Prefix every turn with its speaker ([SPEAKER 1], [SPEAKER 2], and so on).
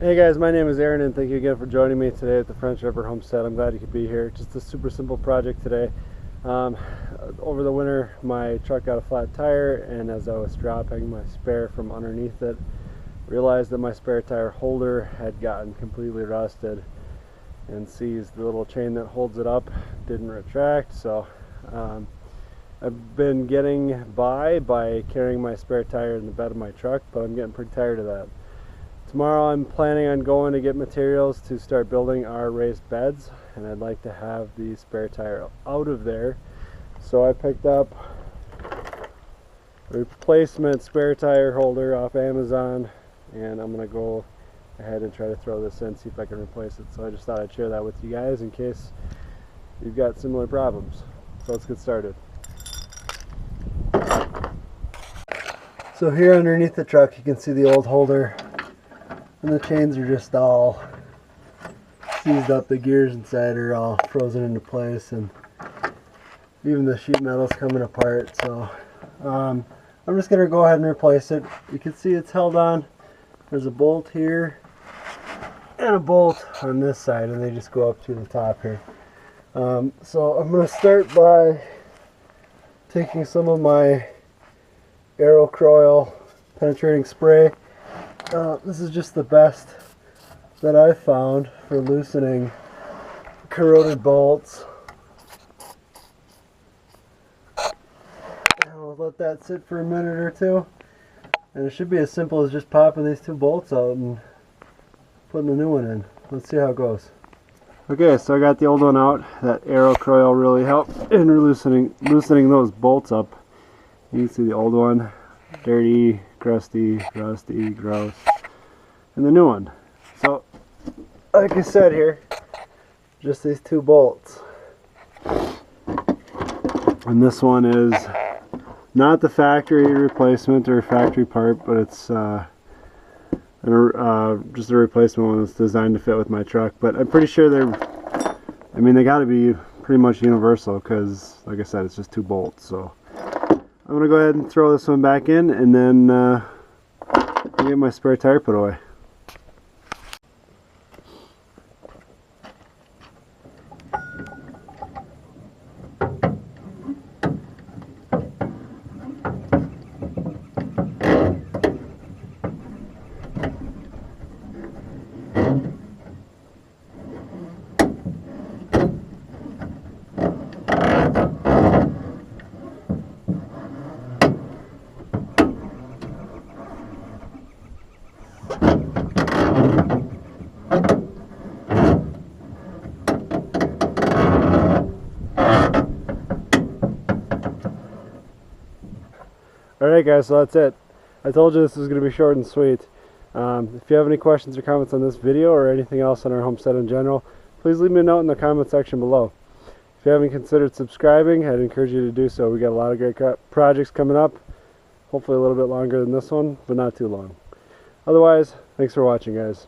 [SPEAKER 1] Hey guys, my name is Aaron and thank you again for joining me today at the French River Homestead. I'm glad you could be here. Just a super simple project today. Over the winter my truck got a flat tire, and as I was dropping my spare from underneath it, realized that my spare tire holder had gotten completely rusted and seized. The little chain that holds it up didn't retract, so I've been getting by carrying my spare tire in the bed of my truck, but I'm getting pretty tired of that. Tomorrow I'm planning on going to get materials to start building our raised beds, and I'd like to have the spare tire out of there. So I picked up a replacement spare tire holder off Amazon, and I'm going to go ahead and try to throw this in, see if I can replace it. So I just thought I'd share that with you guys in case you've got similar problems. So let's get started. So here underneath the truck you can see the old holder, and the chains are just all seized up. The gears inside are all frozen into place, and even the sheet metal's coming apart. So I'm just going to go ahead and replace it. You can see it's held on. There's a bolt here and a bolt on this side, and they just go up to the top here. So I'm going to start by taking some of my Coil penetrating spray. This is just the best that I've found for loosening corroded bolts. And I'll let that sit for a minute or two, and it should be as simple as just popping these two bolts out and putting the new one in. Let's see how it goes. Okay, so I got the old one out. That Coil really helped in loosening those bolts up. You can see the old one, dirty, crusty, rusty, gross, and the new one. So, like I said here, just these two bolts. And this one is not the factory replacement or factory part, but it's just a replacement one that's designed to fit with my truck. But I'm pretty sure they got to be pretty much universal, because, like I said, it's just two bolts. So I'm going to go ahead and throw this one back in, and then get my spare tire put away. Alright guys, so that's it. I told you this was going to be short and sweet. If you have any questions or comments on this video or anything else on our homestead in general, please leave me a note in the comment section below. If you haven't considered subscribing, I'd encourage you to do so. We got a lot of great projects coming up. Hopefully a little bit longer than this one, but not too long. Otherwise, thanks for watching guys.